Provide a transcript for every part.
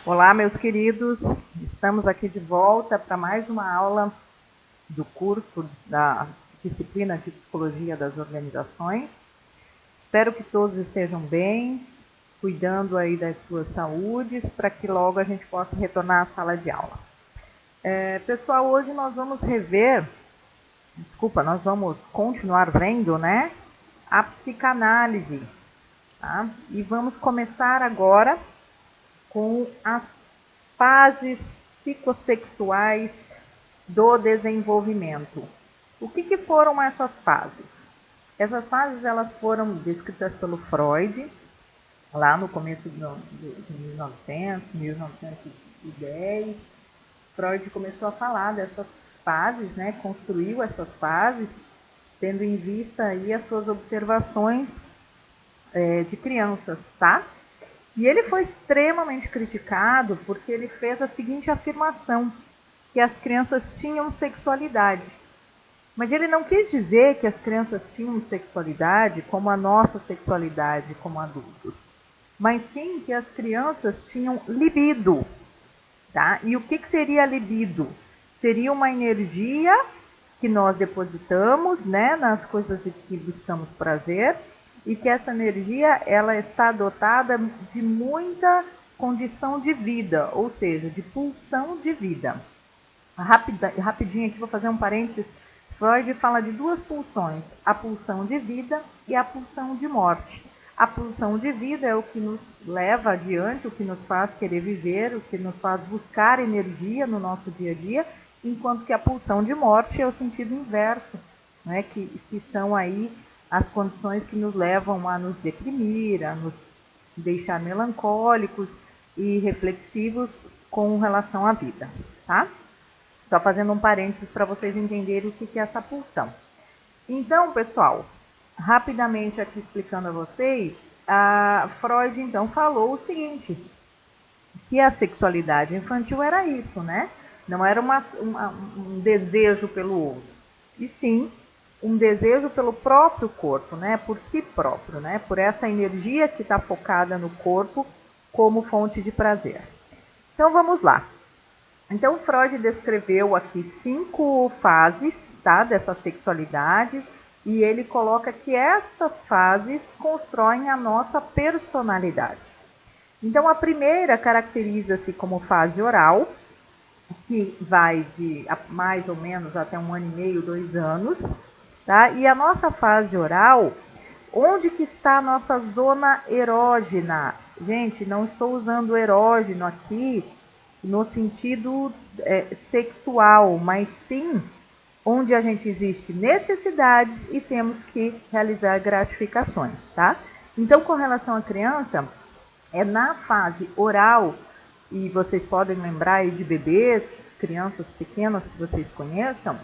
Olá, meus queridos, estamos aqui de volta para mais uma aula do curso da disciplina de Psicologia das Organizações. Espero que todos estejam bem, cuidando aí das suas saúdes, para que logo a gente possa retornar à sala de aula. Pessoal, hoje nós vamos nós vamos continuar vendo, né, a psicanálise, tá? E vamos começar agora com as fases psicossexuais do desenvolvimento. O que foram essas fases? Essas fases elas foram descritas pelo Freud, lá no começo de 1910. Freud começou a falar dessas fases, né? Construiu essas fases, tendo em vista aí as suas observações de crianças, tá? E ele foi extremamente criticado porque ele fez a seguinte afirmação, que as crianças tinham sexualidade. Mas ele não quis dizer que as crianças tinham sexualidade como a nossa sexualidade como adultos, mas sim que as crianças tinham libido. Tá? E o que seria a libido? Seria uma energia que nós depositamos, né, nas coisas que buscamos prazer, e que essa energia ela está dotada de muita condição de vida, ou seja, de pulsão de vida. Rapidinho aqui vou fazer um parênteses. Freud fala de duas pulsões, a pulsão de vida e a pulsão de morte. A pulsão de vida é o que nos leva adiante, o que nos faz querer viver, o que nos faz buscar energia no nosso dia a dia, enquanto que a pulsão de morte é o sentido inverso, né, que são aí as condições que nos levam a nos deprimir, a nos deixar melancólicos e reflexivos com relação à vida, tá? Só fazendo um parênteses para vocês entenderem o que é essa pulsão. Então, pessoal, rapidamente aqui explicando a vocês, Freud então falou o seguinte, que a sexualidade infantil era isso, né? Não era um desejo pelo outro, e sim um desejo pelo próprio corpo, né? Por si próprio, né? Por essa energia que está focada no corpo como fonte de prazer. Então vamos lá. Então Freud descreveu aqui 5 fases, tá, dessa sexualidade, e ele coloca que estas fases constroem a nossa personalidade. Então a primeira caracteriza-se como fase oral, que vai de mais ou menos até 1 ano e meio, 2 anos, tá? E a nossa fase oral, onde que está a nossa zona erógena? Gente, não estou usando erógeno aqui no sentido sexual, mas sim onde a gente existe necessidades e temos que realizar gratificações, tá? Então, com relação à criança, é na fase oral, e vocês podem lembrar aí de bebês, crianças pequenas que vocês conheçam,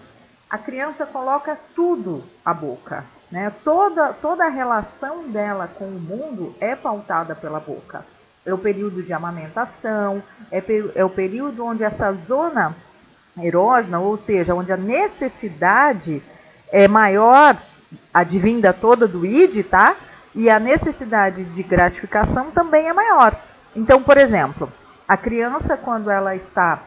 a criança coloca tudo à boca, né? Toda a relação dela com o mundo é pautada pela boca. É o período de amamentação, é o período onde essa zona erógena, ou seja, onde a necessidade é maior, advinda toda do id, tá? E a necessidade de gratificação também é maior. Então, por exemplo, a criança, quando ela está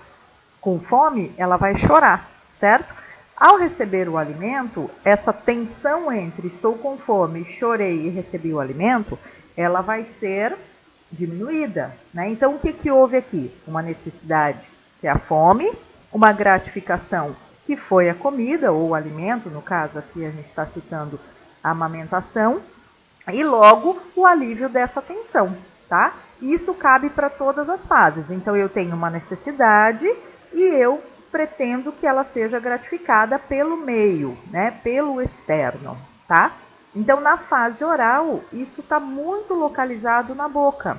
com fome, ela vai chorar, certo? Ao receber o alimento, essa tensão entre estou com fome, chorei e recebi o alimento, ela vai ser diminuída, né? Então, o que houve aqui? Uma necessidade, que é a fome, uma gratificação, que foi a comida, ou o alimento, no caso aqui a gente está citando a amamentação, e logo o alívio dessa tensão, tá? Isso cabe para todas as fases. Então, eu tenho uma necessidade e eu pretendo que ela seja gratificada pelo meio, né? Pelo externo, tá? Então, na fase oral, isso está muito localizado na boca.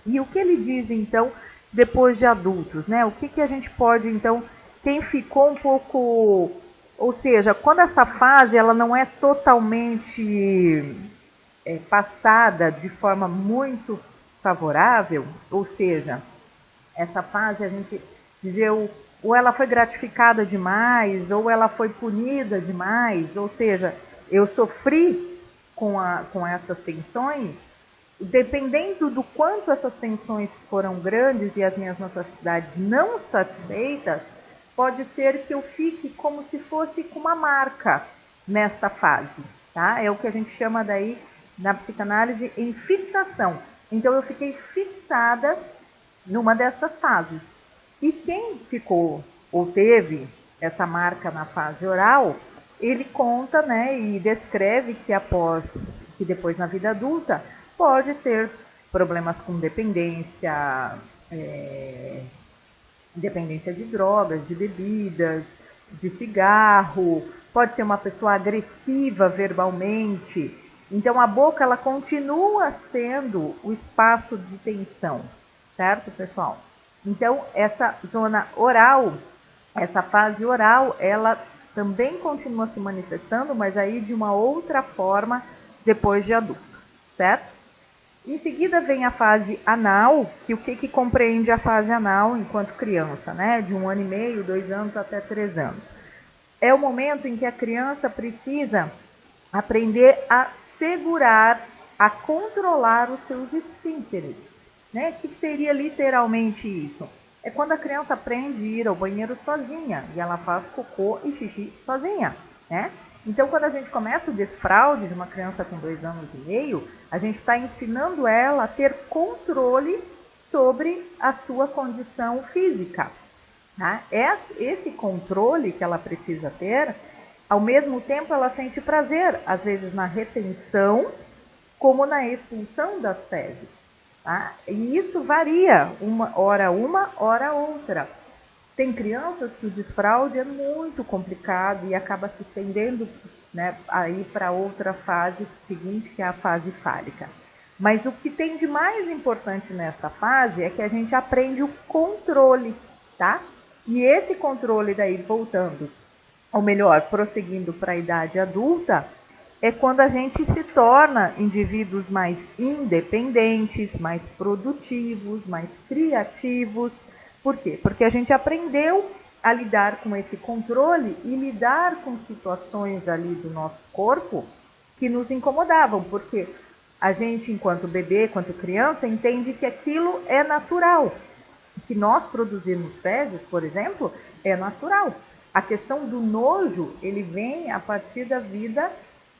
E o que ele diz, então, depois de adultos, né? O que a gente pode, então, quem ficou um pouco... Ou seja, quando essa fase ela não é totalmente passada de forma muito favorável, ou seja, essa fase a gente viveu, ou ela foi gratificada demais, ou ela foi punida demais, ou seja, eu sofri com essas tensões, dependendo do quanto essas tensões foram grandes e as minhas necessidades não satisfeitas, pode ser que eu fique como se fosse com uma marca nesta fase, tá? É o que a gente chama daí na psicanálise em fixação. Então eu fiquei fixada numa dessas fases. E quem ficou ou teve essa marca na fase oral, ele conta, né, e descreve que depois na vida adulta pode ter problemas com dependência, dependência de drogas, de bebidas, de cigarro, pode ser uma pessoa agressiva verbalmente. Então a boca ela continua sendo o espaço de tensão, certo, pessoal? Então essa zona oral, essa fase oral, ela também continua se manifestando, mas aí de uma outra forma depois de adulto, certo? Em seguida vem a fase anal, que o que compreende a fase anal enquanto criança, né? De 1 ano e meio, 2 anos até 3 anos. É o momento em que a criança precisa aprender a segurar, a controlar os seus esfínteres, né? O que seria literalmente isso? É quando a criança aprende a ir ao banheiro sozinha e ela faz cocô e xixi sozinha, né? Então, quando a gente começa o desfraude de uma criança com 2 anos e meio, a gente está ensinando ela a ter controle sobre a sua condição física. Tá? Esse controle que ela precisa ter, ao mesmo tempo ela sente prazer, às vezes na retenção, como na expulsão das fezes. Tá? E isso varia, uma hora, outra. Tem crianças que o desfraude é muito complicado e acaba se estendendo, né, aí para outra fase seguinte, que é a fase fálica. Mas o que tem de mais importante nessa fase é que a gente aprende o controle, tá? E esse controle daí, voltando, ou melhor, prosseguindo para a idade adulta, é quando a gente se torna indivíduos mais independentes, mais produtivos, mais criativos. Por quê? Porque a gente aprendeu a lidar com esse controle e lidar com situações ali do nosso corpo que nos incomodavam, porque a gente, enquanto bebê, enquanto criança, entende que aquilo é natural. Que nós produzirmos fezes, por exemplo, é natural. A questão do nojo, ele vem a partir da vida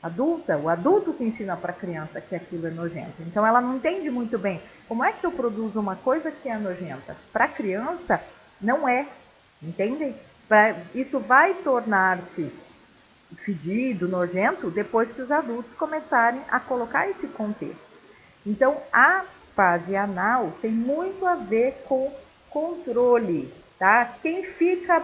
adulta, o adulto que ensina para a criança que aquilo é nojento. Então ela não entende muito bem como é que eu produzo uma coisa que é nojenta. Para a criança não é, entende? Isso vai tornar-se fedido, nojento, depois que os adultos começarem a colocar esse contexto. Então a fase anal tem muito a ver com controle, tá? Quem fica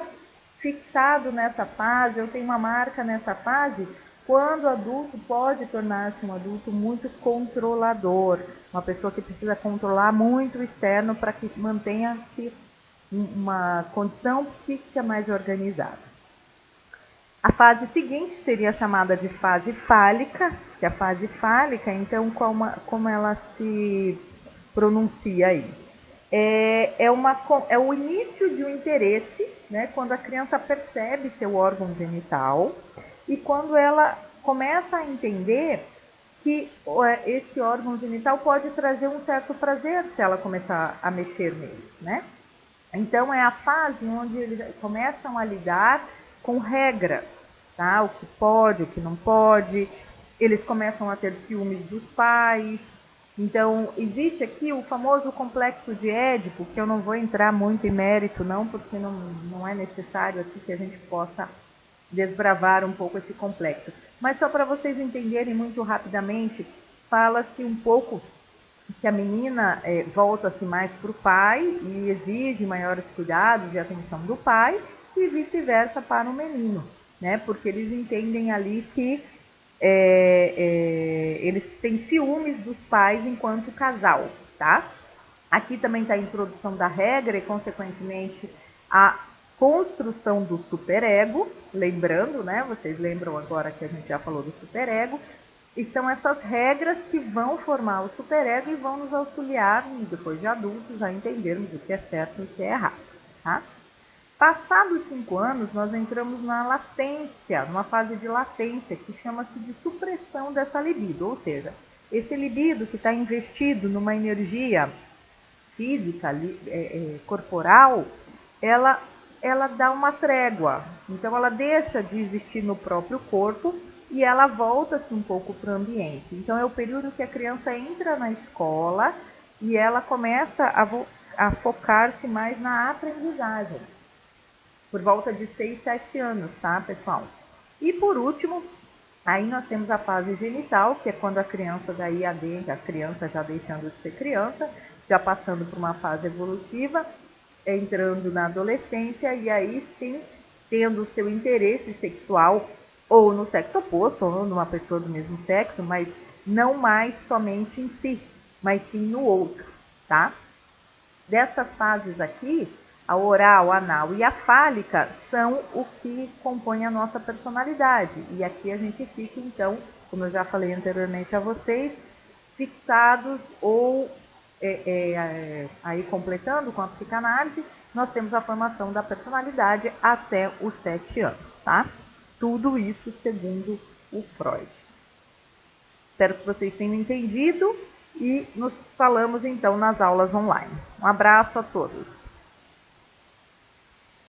fixado nessa fase, eu tenho uma marca nessa fase, quando o adulto pode tornar-se um adulto muito controlador, uma pessoa que precisa controlar muito o externo para que mantenha-se uma condição psíquica mais organizada. A fase seguinte seria chamada de fase fálica, que a fase fálica, então, como ela se pronuncia aí? É o início de um interesse, né, quando a criança percebe seu órgão genital e quando ela começa a entender que esse órgão genital pode trazer um certo prazer se ela começar a mexer nele, né? Então é a fase onde eles começam a lidar com regras, tá? O que pode, o que não pode. Eles começam a ter ciúmes dos pais. Então existe aqui o famoso complexo de Édipo, que eu não vou entrar muito em mérito não, porque não é necessário aqui que a gente possa desbravar um pouco esse complexo. Mas só para vocês entenderem muito rapidamente, fala-se um pouco que a menina volta-se mais para o pai e exige maiores cuidados e atenção do pai e vice-versa para o menino, né? Porque eles entendem ali que eles têm ciúmes dos pais enquanto casal, tá? Aqui também está a introdução da regra e, consequentemente, a construção do superego, lembrando, né? Vocês lembram agora que a gente já falou do superego, e são essas regras que vão formar o superego e vão nos auxiliar, depois de adultos, a entendermos o que é certo e o que é errado, tá? Passados 5 anos, nós entramos na latência, numa fase de latência, que chama-se de supressão dessa libido, ou seja, Esse libido que está investido numa energia física, corporal, ela dá uma trégua. Então ela deixa de existir no próprio corpo e ela volta-se um pouco para o ambiente. Então é o período que a criança entra na escola e ela começa a focar-se mais na aprendizagem, por volta de 6, 7 anos, tá, pessoal? E por último, aí nós temos a fase genital, que é quando a criança daí adentra, a criança já deixando de ser criança, já passando por uma fase evolutiva, entrando na adolescência e aí sim tendo o seu interesse sexual ou no sexo oposto ou numa pessoa do mesmo sexo, mas não mais somente em si, mas sim no outro, tá? Dessas fases aqui, a oral, a anal e a fálica são o que compõe a nossa personalidade. E aqui a gente fica, então, como eu já falei anteriormente a vocês, fixados ou, aí completando com a psicanálise, nós temos a formação da personalidade até os 7 anos, tá? Tudo isso segundo o Freud. Espero que vocês tenham entendido e nos falamos então nas aulas online. Um abraço a todos.